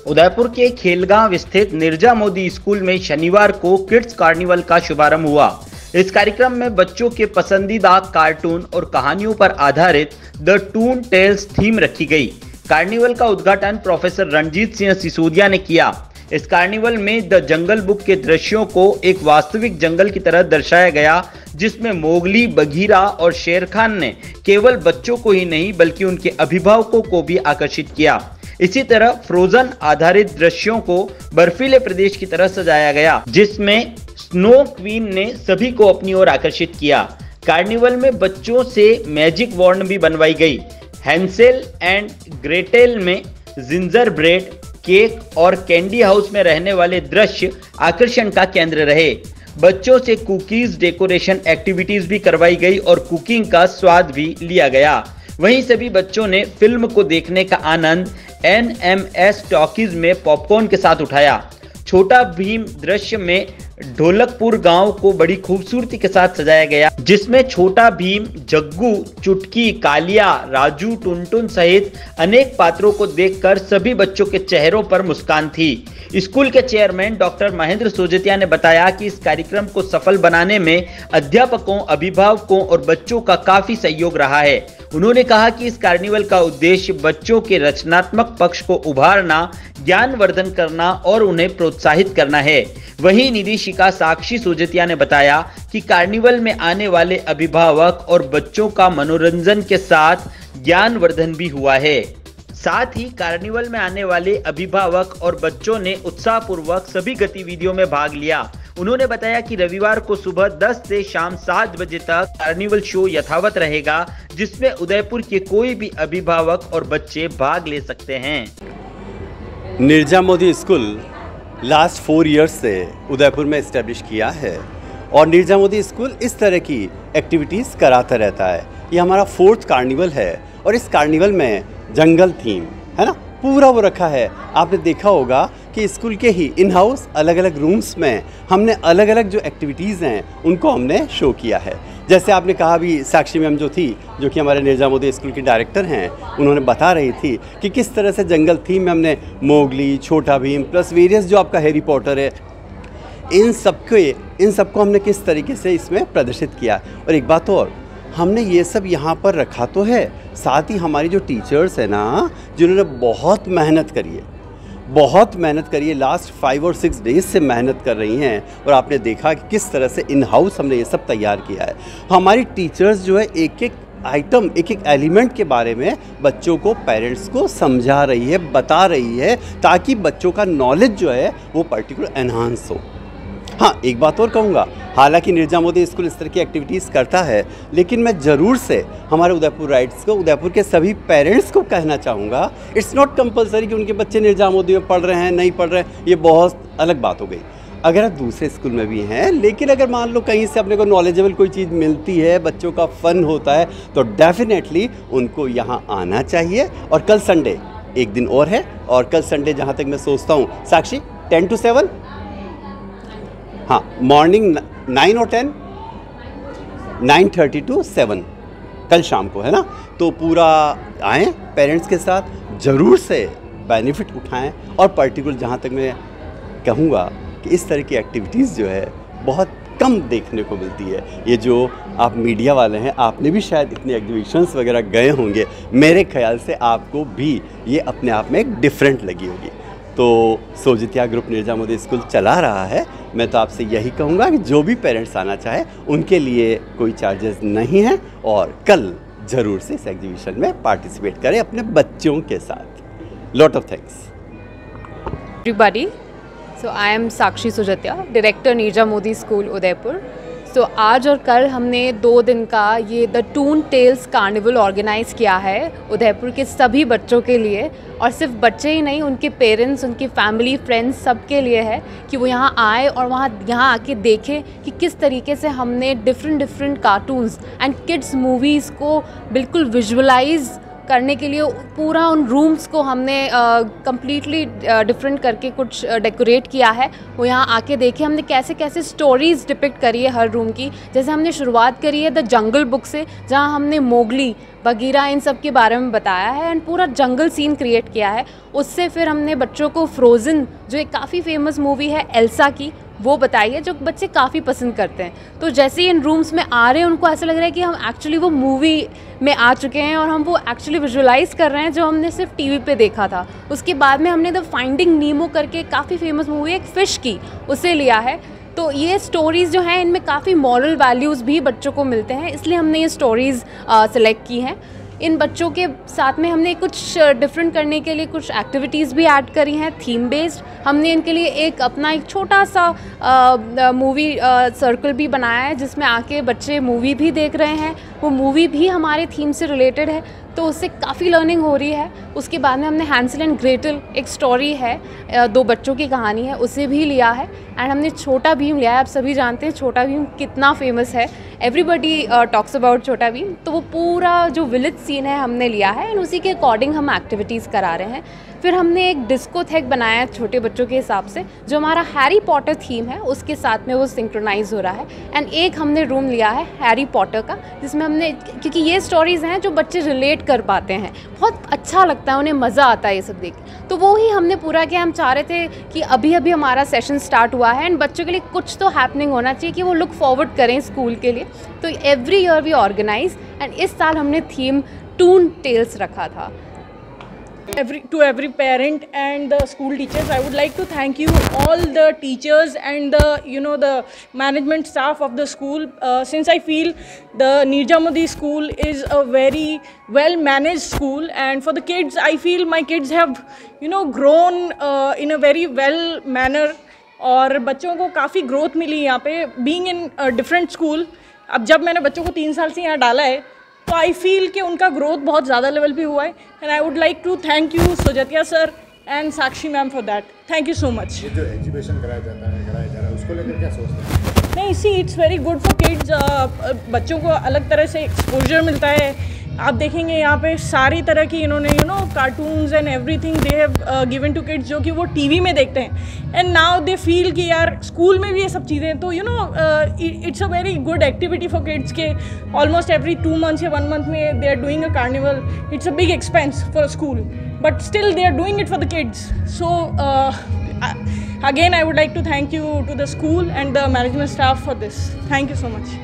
उदयपुर के खेलगांव स्थित नीरजा मोदी स्कूल में शनिवार को किड्स कार्निवल का शुभारंभ हुआ। इस कार्यक्रम में बच्चों के पसंदीदा कार्टून और कहानियों पर आधारित द टून टेल्स थीम रखी गई। कार्निवल का उद्घाटन प्रोफेसर रणजीत सिंह सिसोदिया ने किया। इस कार्निवल में द जंगल बुक के दृश्यों को एक वास्तविक जंगल की तरह दर्शाया गया, जिसमें मोगली, बघीरा और शेर खान ने केवल बच्चों को ही नहीं बल्कि उनके अभिभावकों को भी आकर्षित किया। इसी तरह फ्रोजन आधारित दृश्यों को बर्फीले प्रदेश की तरह सजाया गया, जिसमें स्नो क्वीन ने सभी को अपनी ओर आकर्षित किया। कार्निवल में बच्चों से मैजिक वॉर्ड भी बनवाई गई। हैंसेल एंड ग्रेटेल में जिंजर ब्रेड, केक और कैंडी हाउस में रहने वाले दृश्य आकर्षण का केंद्र रहे। बच्चों से कुकीज डेकोरेशन एक्टिविटीज भी करवाई गई और कुकिंग का स्वाद भी लिया गया। वहीं सभी बच्चों ने फिल्म को देखने का आनंद NMS टॉकीज में पॉपकॉर्न के साथ उठाया। छोटा भीम दृश्य में ढोलकपुर गांव को बड़ी खूबसूरती के साथ सजाया गया, जिसमें छोटा भीम, जग्गू, चुटकी, कालिया, राजू, टुनटुन सहित अनेक पात्रों को देखकर सभी बच्चों के चेहरों पर मुस्कान थी। स्कूल के चेयरमैन डॉक्टर महेंद्र सोजतिया ने बताया कि इस कार्यक्रम को सफल बनाने में अध्यापकों, अभिभावकों और बच्चों का काफी सहयोग रहा है। उन्होंने कहा कि इस कार्निवल का उद्देश्य बच्चों के रचनात्मक पक्ष को उभारना, ज्ञानवर्धन करना और उन्हें प्रोत्साहित करना है। वहीं निदेशिका साक्षी सोजतिया ने बताया कि कार्निवल में आने वाले अभिभावक और बच्चों का मनोरंजन के साथ ज्ञानवर्धन भी हुआ है। साथ ही कार्निवल में आने वाले अभिभावक और बच्चों ने उत्साहपूर्वक सभी गतिविधियों में भाग लिया। उन्होंने बताया कि रविवार को सुबह 10 से शाम 7 बजे तक कार्निवल शो यथावत रहेगा, जिसमें उदयपुर के कोई भी अभिभावक और बच्चे भाग ले सकते हैं। Neerja Modi school last 4 years से उदयपुर में इस्टेब्लिश किया है और नीरजा मोदी स्कूल इस तरह की एक्टिविटीज़ कराता रहता है। ये हमारा 4th कार्निवल है और इस कार्निवल में जंगल थीम है ना, पूरा वो रखा है। आपने देखा होगा कि स्कूल के ही इन हाउस अलग अलग रूम्स में हमने अलग अलग जो एक्टिविटीज़ हैं उनको हमने शो किया है। जैसे आपने कहा भी, साक्षी मैम जो थी, जो कि हमारे नीरजा मोदी स्कूल की डायरेक्टर हैं, उन्होंने बता रही थी कि किस तरह से जंगल थीम में हमने मोगली, छोटा भीम प्लस वेरियस जो आपका हैरी पॉटर है, इन सबको हमने किस तरीके से इसमें प्रदर्शित किया। और एक बात और, हमने ये सब यहाँ पर रखा तो है, साथ ही हमारी जो टीचर्स हैं ना, जिन्होंने बहुत मेहनत करी है, लास्ट 5 और 6 डेज से मेहनत कर रही हैं और आपने देखा कि किस तरह से इन हाउस हमने ये सब तैयार किया है। हमारी टीचर्स जो है एक एक आइटम, एक एक एलिमेंट के बारे में बच्चों को, पेरेंट्स को समझा रही है, बता रही है, ताकि बच्चों का नॉलेज जो है वो पर्टिकुलर एनहांस हो। हाँ, एक बात और कहूँगा, हालांकि नीरजा मोदी स्कूल इस तरह की एक्टिविटीज़ करता है, लेकिन मैं ज़रूर से हमारे उदयपुर राइट्स को, उदयपुर के सभी पेरेंट्स को कहना चाहूँगा, इट्स नॉट कंपलसरी कि उनके बच्चे नीरजा मोदी में पढ़ रहे हैं, नहीं पढ़ रहे हैं, ये बहुत अलग बात हो गई। अगर आप दूसरे स्कूल में भी हैं, लेकिन अगर मान लो कहीं से अपने को नॉलेजेबल कोई चीज़ मिलती है, बच्चों का फ़न होता है, तो डेफिनेटली उनको यहाँ आना चाहिए। और कल संडे एक दिन और है, और कल संडे जहाँ तक मैं सोचता हूँ, साक्षी 10 to 7, हाँ, मॉर्निंग 9 और 10, 9:30 to 7 कल शाम को है ना। तो पूरा आएँ पेरेंट्स के साथ, ज़रूर से बेनिफिट उठाएं। और पर्टिकुलर जहाँ तक मैं कहूँगा कि इस तरह की एक्टिविटीज़ जो है बहुत कम देखने को मिलती है। ये जो आप मीडिया वाले हैं, आपने भी शायद इतने एग्जीबिशंस वगैरह गए होंगे, मेरे ख्याल से आपको भी ये अपने आप में एक डिफरेंट लगी होगी। तो सोजतिया ग्रुप नीरजा मोदी स्कूल चला रहा है। मैं तो आपसे यही कहूँगा कि जो भी पेरेंट्स आना चाहे उनके लिए कोई चार्जेस नहीं है, और कल ज़रूर से इस एग्जीबिशन में पार्टिसिपेट करें अपने बच्चों के साथ। Lot of thanks everybody. So I am Sakshi Sojatia, director Neerja Modi school Udaipur. So आज और कल हमने 2 दिन का ये the toon tales carnival organise किया है उदयपुर के सभी बच्चों के लिए, और सिर्फ बच्चे ही नहीं, उनके पेरेंट्स, उनकी फैमिली, फ्रेंड्स, सबके लिए है कि वो यहाँ आए और यहाँ आके देखें कि किस तरीके से हमने different cartoons and kids movies को बिल्कुल विजुअलाइज करने के लिए पूरा उन रूम्स को हमने कम्प्लीटली डिफरेंट करके कुछ डेकोरेट किया है। वो यहाँ आके देखें हमने कैसे कैसे स्टोरीज़ डिपिक्ट करी है हर रूम की। जैसे हमने शुरुआत करी है द जंगल बुक से, जहाँ हमने मोगली, बगीरा, इन सब के बारे में बताया है एंड पूरा जंगल सीन क्रिएट किया है। उससे फिर हमने बच्चों को फ्रोज़न, जो एक काफ़ी फेमस मूवी है एल्सा की, वो बताई है, जो बच्चे काफ़ी पसंद करते हैं। तो जैसे ही इन रूम्स में आ रहे हैं उनको ऐसा लग रहा है कि हम एक्चुअली वो मूवी में आ चुके हैं और हम वो एक्चुअली विजुअलाइज कर रहे हैं जो हमने सिर्फ टीवी पे देखा था। उसके बाद में हमने द फाइंडिंग नीमो करके काफ़ी फेमस मूवी है एक फ़िश की, उसे लिया है। तो ये स्टोरीज़ जो हैं इनमें काफ़ी मॉरल वैल्यूज़ भी बच्चों को मिलते हैं, इसलिए हमने ये स्टोरीज़ सेलेक्ट की हैं। इन बच्चों के साथ में हमने कुछ डिफरेंट करने के लिए कुछ एक्टिविटीज़ भी ऐड करी हैं थीम बेस्ड। हमने इनके लिए एक अपना एक छोटा सा मूवी सर्कल भी बनाया है जिसमें आके बच्चे मूवी भी देख रहे हैं, वो मूवी भी हमारे थीम से रिलेटेड है, तो उससे काफ़ी लर्निंग हो रही है। उसके बाद में हमने हैंसेल एंड ग्रेटल, एक स्टोरी है, 2 बच्चों की कहानी है, उसे भी लिया है। एंड हमने छोटा भीम लिया है। आप सभी जानते हैं छोटा भीम कितना फेमस है, एवरीबडी टॉक्स अबाउट छोटा भीम। तो वो पूरा जो विलेज सीन है हमने लिया है एंड उसी के अकॉर्डिंग हम एक्टिविटीज़ करा रहे हैं। फिर हमने एक डिस्कोथेक बनाया है छोटे बच्चों के हिसाब से, जो हमारा हैरी पॉटर थीम है उसके साथ में वो सिंक्रोनाइज हो रहा है। एंड एक हमने रूम लिया है हैरी पॉटर का, जिसमें हमने, क्योंकि ये स्टोरीज़ हैं जो बच्चे रिलेट कर पाते हैं, बहुत अच्छा लगता है, उन्हें मज़ा आता है ये सब देख। तो वो ही हमने पूरा किया। हम चाह रहे थे कि अभी अभी हमारा सेशन स्टार्ट हुआ है एंड बच्चों के लिए कुछ तो हैपनिंग होना चाहिए कि वो लुक फॉरवर्ड करें स्कूल के लिए। तो every year we organise and इस साल हमने थीम टून टेल्स रखा था। To every parent and the school teachers, I would like to thank you all the teachers and the management staff of the school, since I feel the Nirja Modi school is a very well managed school, and for the kids I feel my kids have grown in a very well manner, और बच्चों को काफ़ी growth मिली यहाँ पे being in a different school। अब जब मैंने बच्चों को 3 साल से यहाँ डाला है तो आई फील कि उनका ग्रोथ बहुत ज़्यादा लेवल पे हुआ है। And I would like to thank you Sujatia sir and Sakshi ma'am for that. Thank you so much. ये जो एग्जीबिशन कराया जा रहा है उसको लेकर क्या सोचते हैं? नहीं, see it's very good for kids. बच्चों को अलग तरह से एक्सपोजर मिलता है। आप देखेंगे यहाँ पे सारी तरह की इन्होंने cartoons and everything they have given to kids, जो कि वो टीवी में देखते हैं एंड नाउ दे फील कि यार स्कूल में भी ये सब चीज़ें, तो it's a very good activity for kids के ऑलमोस्ट एवरी 2 months या 1 month में they are doing a carnival. It's a big expense for a school but still they are doing it for the kids. So again I would like to thank you to the school and the management staff for this. Thank you so much.